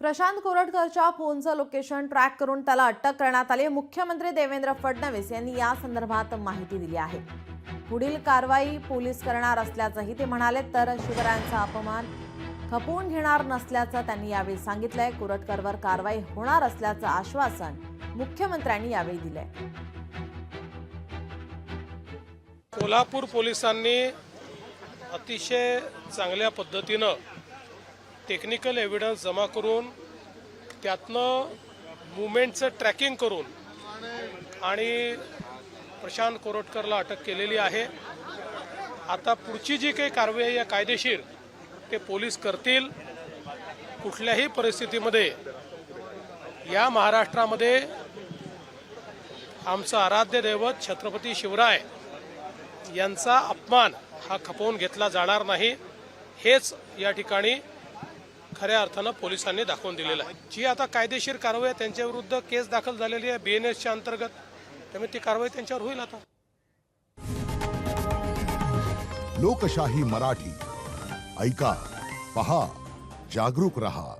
प्रशांत कोरटकरच्या फोनचं location track करून त्याला अटक करण्यात आली। मुख्यमंत्री देवेंद्र फडणवीस यांनी या संदर्भात माहिती दिली आहे। पुढील कारवाई पोलीस करणार असल्याचंही ते म्हणाले। तर शिवरायांचा अपमान खपवून घेणार नसल्याचं त्यांनी यावेळी सांगितलंय। कोरटकरवर कारवाई होणार असल्याचं आश्वासन मुख्यमंत्र्यांनी यावेळी दिलंय। कोल्हापूर पोलिसांनी अतिशय चांगल्या पद्धतीनं टेक्निकल एव्हिडन्स जमा करून त्यातनं मुवमेंटचं ट्रॅकिंग करून आणि प्रशांत कोरटकरला अटक केलेली आहे। आता पुढची जी काही कारवाई आहे कायदेशीर ते पोलीस करतील। कुठल्याही परिस्थितीमध्ये या महाराष्ट्रामध्ये आमचं आराध्य दैवत छत्रपती शिवराय यांचा अपमान हा खपवून घेतला जाणार नाही, हेच या ठिकाणी खऱ्या अर्थानं पोलिसांनी दाखवून दिलेलं आहे। जी आता कायदेशीर कारवाई त्यांच्या विरुद्ध केस दाखल झालेली आहे BNSच्या अंतर्गत, त्यामुळे ती कारवाई त्यांच्यावर होईल। आता लोकशाही मराठी ऐका, पहा, जागरूक रहा।